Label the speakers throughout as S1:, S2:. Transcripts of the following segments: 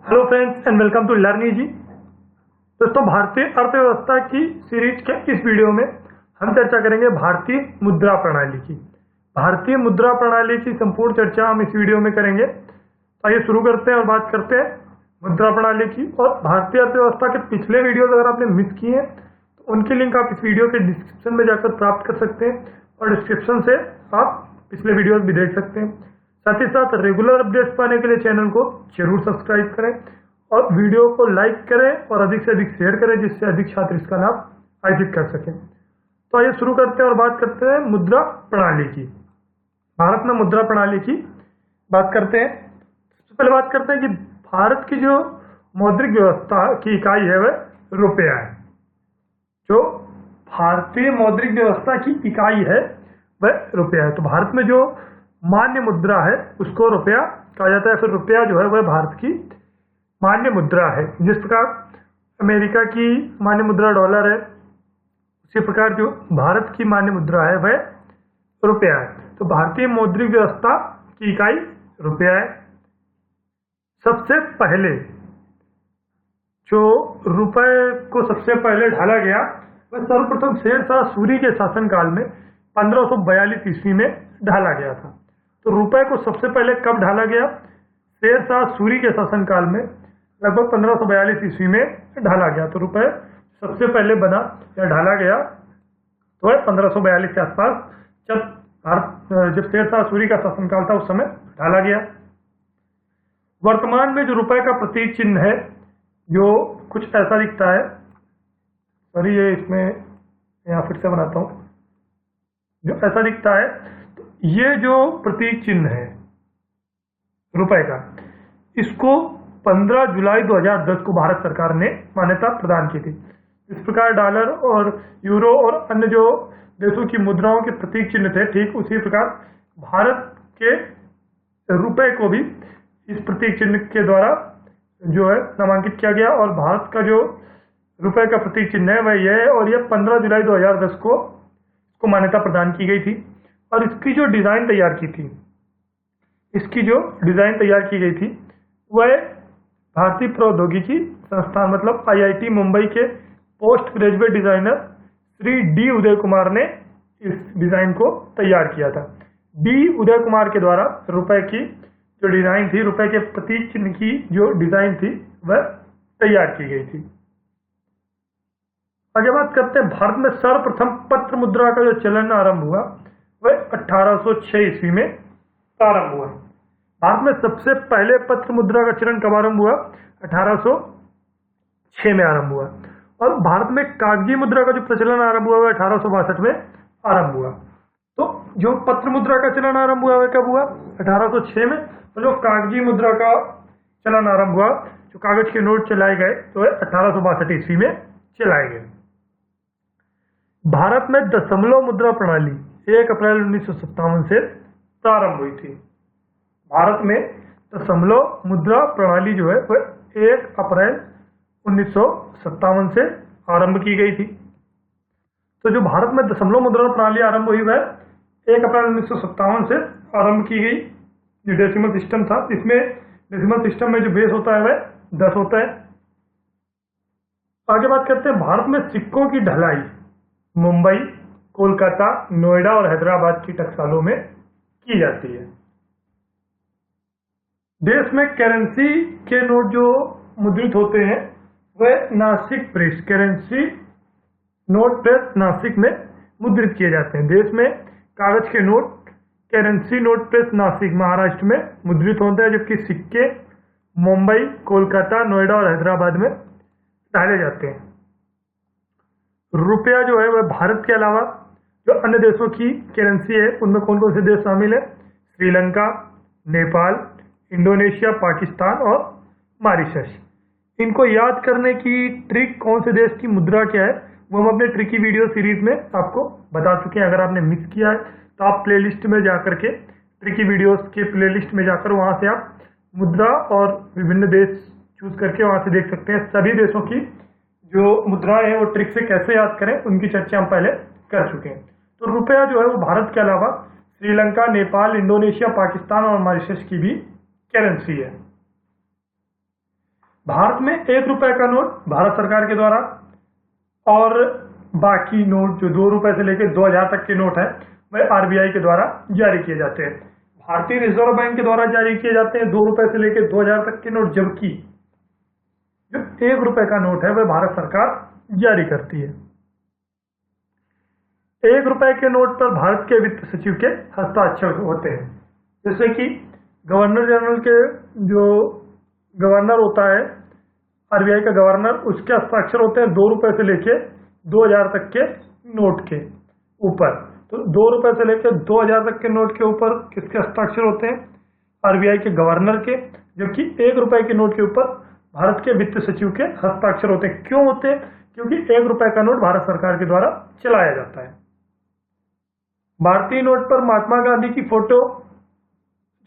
S1: Hello friends and welcome to learn easy. दोस्तों, भारतीय अर्थव्यवस्था की सीरीज के इस वीडियो में हम चर्चा करेंगे भारतीय मुद्रा प्रणाली की। भारतीय मुद्रा प्रणाली की संपूर्ण चर्चा हम इस वीडियो में करेंगे। तो आइए शुरू करते हैं और बात करते हैं मुद्रा प्रणाली की। और भारतीय अर्थव्यवस्था के पिछले वीडियोज अगर आपने मिस किए हैं तो उनकी लिंक आप इस वीडियो के डिस्क्रिप्शन में जाकर प्राप्त कर सकते हैं और डिस्क्रिप्शन से आप पिछले वीडियोज भी देख सकते हैं। साथ ही साथ रेगुलर अपडेट्स पाने के लिए चैनल को जरूर सब्सक्राइब करें और वीडियो को लाइक करें और अधिक से अधिक शेयर करें जिससे अधिक छात्र इसका लाभ अर्जित कर सकें। तो आइए शुरू करते हैं और बात करते हैं मुद्रा प्रणाली की। भारत में मुद्रा प्रणाली की बात करते हैं। सबसे पहले बात करते हैं कि भारत की जो मौद्रिक व्यवस्था की इकाई है वह रुपया है। जो भारतीय मौद्रिक व्यवस्था की इकाई है वह रुपया है। तो भारत में जो मान्य मुद्रा है उसको रुपया कहा जाता है। फिर रुपया जो है वह भारत की मान्य मुद्रा है। जिस प्रकार अमेरिका की मान्य मुद्रा डॉलर है उसी प्रकार जो भारत की मान्य मुद्रा है वह रुपया है। तो भारतीय मौद्रिक व्यवस्था की इकाई रुपया है। सबसे पहले जो रुपए को सबसे पहले ढाला गया वह सर्वप्रथम शेरशाह सूरी के शासनकाल में 1542 ईस्वी में ढाला गया था। तो रुपए को सबसे पहले कब ढाला गया? शेरशाह सूरी के शासनकाल में लगभग 1542 ईस्वी में ढाला गया। तो रुपए सबसे पहले बना या ढाला गया तो 1542 के आसपास जब शेरशाह सूरी का शासनकाल था उस समय ढाला गया। वर्तमान में जो रुपए का प्रतीक चिन्ह है जो कुछ ऐसा दिखता है, सॉरी ये इसमें यहाँ फिर से बनाता हूँ, जो ऐसा दिखता है। तो ये जो प्रतीक चिन्ह है रुपए का, इसको 15 जुलाई 2010 को भारत सरकार ने मान्यता प्रदान की थी। इस प्रकार डॉलर और यूरो और अन्य जो देशों की मुद्राओं के प्रतीक चिन्ह थे, ठीक उसी प्रकार भारत के रुपए को भी इस प्रतीक चिन्ह के द्वारा जो है नामांकित किया गया। और भारत का जो रुपए का प्रतीक चिन्ह है वह यह है और यह 15 जुलाई 2010 को मान्यता प्रदान की गई थी। और इसकी जो डिज़ाइन तैयार की गई थी वह भारतीय प्रौद्योगिकी संस्थान मतलब IIT मुंबई के post graduate designer Shri D Uday Kumar ने इस डिजाइन को तैयार किया था। डी उदय कुमार के द्वारा रुपए की जो डिजाइन थी, रुपए के प्रतीक चिन्ह की जो डिजाइन थी वह तैयार की गई थी। आगे बात करते हैं, भारत में सर्वप्रथम पत्र मुद्रा का जो चलन आरंभ हुआ वह 1806 ईस्वी में प्रारंभ हुआ। भारत में सबसे पहले पत्र मुद्रा का चलन कब आरंभ हुआ? 1806 में आरंभ हुआ। और भारत में कागजी मुद्रा का जो प्रचलन आरंभ हुआ वह 1862 में आरंभ हुआ। तो जो पत्र मुद्रा का चलन आरंभ हुआ वह कब हुआ? 1806 में। और जो कागजी मुद्रा का चलन आरंभ हुआ, जो कागज के नोट चलाए गए, तो वह 1862 ईस्वी में चलाए गए। भारत में दशमलव मुद्रा प्रणाली 1 अप्रैल 1957 से प्रारंभ हुई थी। भारत में दशमलव मुद्रा प्रणाली जो है वह 1 अप्रैल 1957 से आरंभ की गई थी। तो जो भारत में दशमलव मुद्रा प्रणाली आरंभ हुई वह 1 अप्रैल 1957 से आरंभ की गई। जो डेसिमल सिस्टम था, इसमें डेसिमल सिस्टम में जो बेस होता है वह 10 होता है। आगे बात करते हैं, भारत में सिक्कों की ढलाई मुंबई, कोलकाता, नोएडा और हैदराबाद की टकसालों में की जाती है। देश में करेंसी के नोट जो मुद्रित होते हैं वह Nashik press currency note press Nashik में मुद्रित किए जाते हैं। देश में कागज के note currency note press Nashik Maharashtra में मुद्रित होते हैं, जबकि सिक्के मुंबई, कोलकाता, नोएडा और हैदराबाद में डाले जाते हैं। रुपया जो है वह भारत के अलावा जो अन्य देशों की करेंसी है उनमें कौन कौन से देश शामिल है? श्रीलंका, नेपाल, इंडोनेशिया, पाकिस्तान और मॉरिशस। इनको याद करने की ट्रिक, कौन से देश की मुद्रा क्या है, वो हम अपने ट्रिकी वीडियो सीरीज में आपको बता चुके हैं। अगर आपने मिस किया है तो आप प्लेलिस्ट में जाकर के ट्रिकी वीडियोस के प्लेलिस्ट में जाकर वहाँ से आप मुद्रा और विभिन्न देश चूज करके वहाँ से देख सकते हैं। सभी देशों की जो मुद्राएं हैं वो ट्रिक से कैसे याद करें उनकी चर्चा हम पहले कर चुके हैं। तो रुपया जो है वो भारत के अलावा श्रीलंका, नेपाल, इंडोनेशिया, पाकिस्तान और मॉरिशस की भी करेंसी है। भारत में 1 रुपए का नोट भारत सरकार के द्वारा और बाकी नोट जो 2 रुपए से लेकर 2000 तक के नोट है वह आरबीआई के द्वारा जारी किए जाते हैं। भारतीय रिजर्व बैंक के द्वारा जारी किए जाते हैं 2 रुपए से लेकर 2000 तक के नोट, जबकि जो 1 रुपए का नोट है वह भारत सरकार जारी करती है। 1 रुपए के नोट पर भारत के वित्त सचिव के हस्ताक्षर होते हैं। जैसे कि गवर्नर जनरल के जो गवर्नर होता है आरबीआई का गवर्नर, उसके हस्ताक्षर होते हैं 2 रुपए से लेके 2000 तक के नोट के ऊपर। तो 2 रुपए से लेकर 2000 तक के नोट के ऊपर किसके हस्ताक्षर होते हैं? आरबीआई के गवर्नर के। जबकि 1 रुपए के नोट के ऊपर भारत के वित्त सचिव के हस्ताक्षर होते हैं। क्यों होते हैं? क्योंकि 1 रुपए का नोट भारत सरकार के द्वारा चलाया जाता है। भारतीय नोट पर महात्मा गांधी की फोटो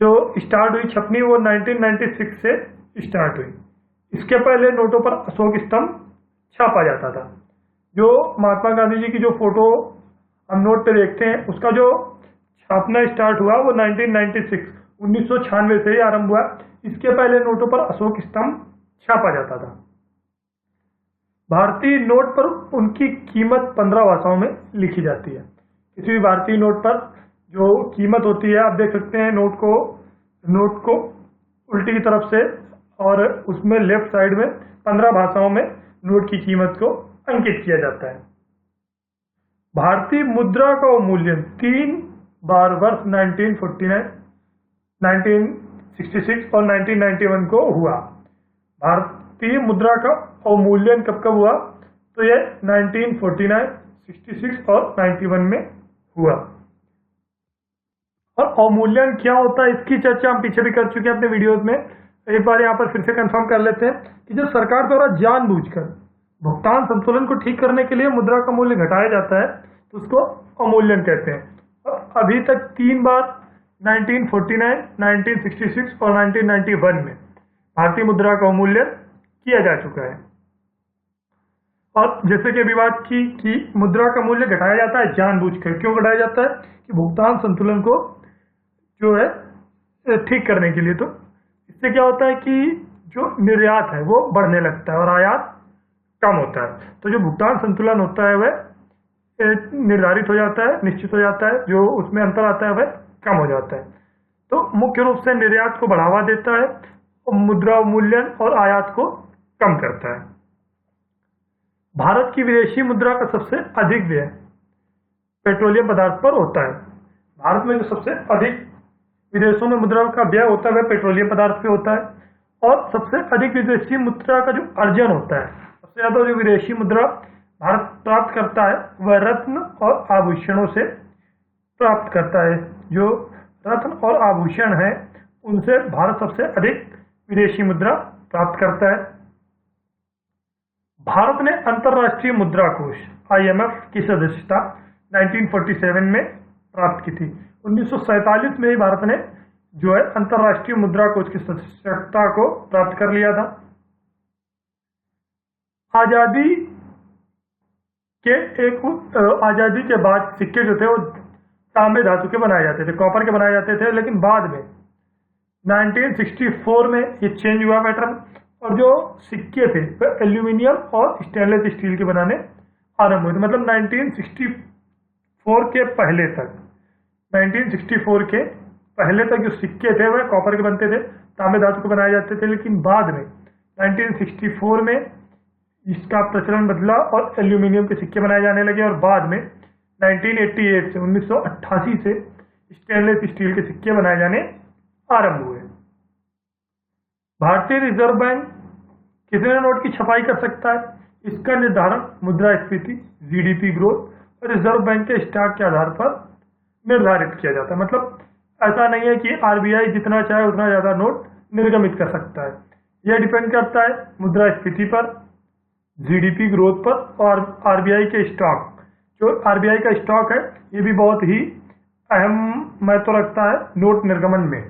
S1: जो स्टार्ट हुई छपनी वो 1996 से स्टार्ट हुई। इसके पहले नोटों पर अशोक स्तंभ छापा जाता था। जो महात्मा गांधी जी की जो फोटो हम नोट पे देखते हैं उसका जो छापना स्टार्ट हुआ वो 1996 से ही आरंभ हुआ। इसके पहले नोटों पर अशोक स्तंभ छापा जाता था। भारतीय नोट पर उनकी कीमत 15 भाषाओं में लिखी जाती है। किसी भी भारतीय नोट पर जो कीमत होती है, आप देख सकते हैं नोट को उल्टी की तरफ से, और उसमें लेफ्ट साइड में 15 भाषाओं में नोट की कीमत को अंकित किया जाता है। भारतीय मुद्रा का अवमूल्यन 3 बार वर्ष 1949, 1966 और 1991 को हुआ। भारतीय मुद्रा का अवमूल्यन कब कब हुआ? तो यह 1949, 66 और 91 में हुआ। और अवमूल्यन क्या होता है इसकी चर्चा हम पीछे भी कर चुके हैं अपने वीडियोस में। एक बार यहाँ पर फिर से कंफर्म कर लेते हैं कि जब सरकार द्वारा जानबूझकर भुगतान संतुलन को ठीक करने के लिए मुद्रा का मूल्य घटाया जाता है तो उसको अवमूल्यन कहते हैं। और अभी तक 3 बार 1949, 1966 और 1991 में भारतीय मुद्रा का अवमूल्यन किया जा चुका है। और जैसे कि अभी बात की कि मुद्रा का मूल्य घटाया जाता है जानबूझकर। क्यों घटाया जाता है? कि भुगतान संतुलन को जो है ठीक करने के लिए। तो इससे क्या होता है कि जो निर्यात है वो बढ़ने लगता है और आयात कम होता है। तो जो भुगतान संतुलन होता है वह निर्धारित हो जाता है, निश्चित हो जाता है, जो उसमें अंतर आता है वह कम हो जाता है। तो मुख्य रूप से निर्यात को बढ़ावा देता है और मुद्रा अवमूल्यन और आयात को कम करता है। भारत की विदेशी मुद्रा का सबसे अधिक व्यय पेट्रोलियम पदार्थ पर होता है। भारत में जो सबसे अधिक विदेशों में मुद्रा का व्यय होता है वह पेट्रोलियम पदार्थ पे होता है। और सबसे अधिक विदेशी मुद्रा का जो अर्जन होता है, सबसे ज्यादा जो विदेशी मुद्रा भारत प्राप्त करता है वह रत्न और आभूषणों से प्राप्त करता है। जो रत्न और आभूषण है उनसे भारत सबसे अधिक विदेशी मुद्रा प्राप्त करता है। भारत ने अंतर्राष्ट्रीय मुद्रा कोष IMF की सदस्यता 1947 में प्राप्त की थी। 1947 में ही भारत ने जो है अंतर्राष्ट्रीय मुद्रा कोष की सदस्यता को प्राप्त कर लिया था। आजादी के बाद सिक्के जो थे वो तांबे धातु के बनाए जाते थे, कॉपर के बनाए जाते थे। लेकिन बाद में 1964 में ये चेंज हुआ पैटर्न और जो सिक्के थे वह एल्यूमिनियम और स्टेनलेस स्टील के बनाने आरंभ हुए थे। मतलब 1964 के पहले तक जो सिक्के थे वह कॉपर के बनते थे, तांबे धातु के बनाए जाते थे। लेकिन बाद में 1964 में इसका प्रचलन बदला और एल्यूमिनियम के सिक्के बनाए जाने लगे और बाद में 1988 से स्टेनलेस स्टील के सिक्के बनाए जाने आरंभ हुए। भारतीय रिजर्व बैंक कितने नोट की छपाई कर सकता है? इसका निर्धारण मुद्रास्फीति, GDP ग्रोथ और रिजर्व बैंक के स्टॉक के आधार पर निर्धारित किया जाता है। मतलब ऐसा नहीं है कि आरबीआई जितना चाहे उतना ज्यादा नोट निर्गमित कर सकता है। यह डिपेंड करता है मुद्रास्फीति पर, GDP ग्रोथ पर और आरबीआई के स्टॉक। जो आरबीआई का स्टॉक है ये भी बहुत ही अहम महत्व रखता है नोट निर्गमन में।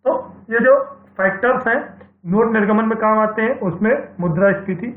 S1: तो ये जो फैक्टर्स हैं नोट निर्गमन में काम आते हैं, उसमें मुद्रास्फीति,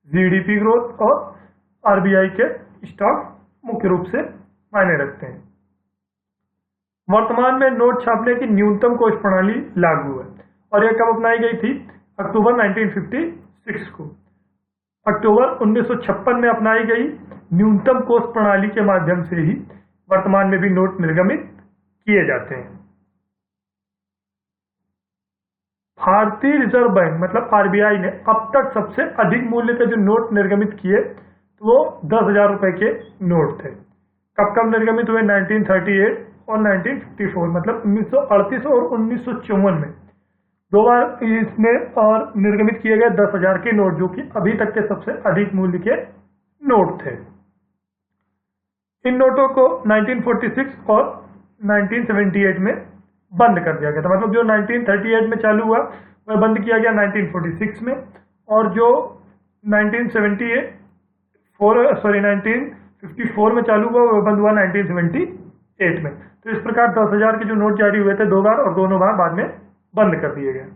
S1: GDP ग्रोथ और आरबीआई के स्टॉक मुख्य रूप से मायने रखते हैं। वर्तमान में नोट छापने की न्यूनतम कोष प्रणाली लागू है और यह कब अपनाई गई थी? अक्टूबर 1950 1946 को। अक्टूबर 1956 में अपनाई गई न्यूनतम कोष प्रणाली के माध्यम से ही वर्तमान में भी नोट निर्गमित किए जाते हैं। भारतीय रिजर्व बैंक मतलब आरबीआई ने अब तक सबसे अधिक मूल्य के जो नोट निर्गमित किए तो वो 10,000 रुपए के नोट थे। कब कब निर्गमित हुए? 1938 और 1954, मतलब 1938 और 1954 में दो बार इसमें और निर्गमित किए गए 10,000 के नोट, जो कि अभी तक के सबसे अधिक मूल्य के नोट थे। इन नोटों को 1946 और 1978 में बंद कर दिया गया था। मतलब जो 1938 में चालू हुआ वह बंद किया गया 1946 में, और जो 1954 में चालू हुआ वह बंद हुआ 1978 में। तो इस प्रकार 10,000 के जो नोट जारी हुए थे 2 बार, और दोनों बार बाद में बंद कर दिए गए।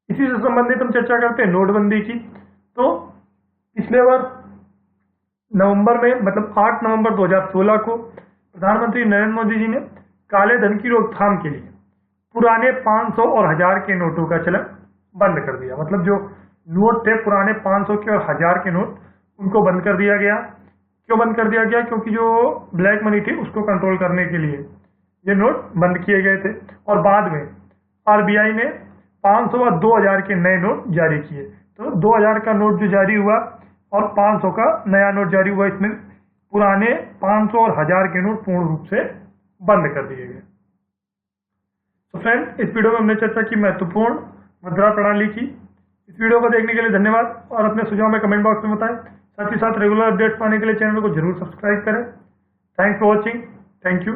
S1: इसी से संबंधित हम चर्चा करते हैं नोटबंदी की। तो पिछले वर्ष नवंबर में, मतलब 8 नवंबर 2016 को प्रधानमंत्री नरेंद्र मोदी जी ने काले धन की रोकथाम के लिए पुराने 500 और 1000 के नोटों का चलन बंद कर दिया। मतलब जो नोट थे पुराने 500 के और 1000 के नोट, उनको बंद कर दिया गया। क्यों बंद कर दिया गया? क्योंकि जो ब्लैक मनी थी उसको कंट्रोल करने के लिए ये नोट बंद किए गए थे। और बाद में आरबीआई ने 500 और 2000 के नए नोट जारी किए। तो 2000 का नोट जो जारी हुआ और 500 का नया नोट जारी हुआ, इसमें पुराने 500 और 1000 के नोट पूर्ण रूप से बंद कर दिए गए। तो फ्रेंड, इस वीडियो में हमने चर्चा की महत्वपूर्ण मुद्रा प्रणाली की। इस वीडियो को देखने के लिए धन्यवाद, और अपने सुझाव में कमेंट बॉक्स में बताएं। साथ ही साथ रेगुलर अपडेट्स पाने के लिए चैनल को जरूर सब्सक्राइब करें। Thanks for watching. Thank you.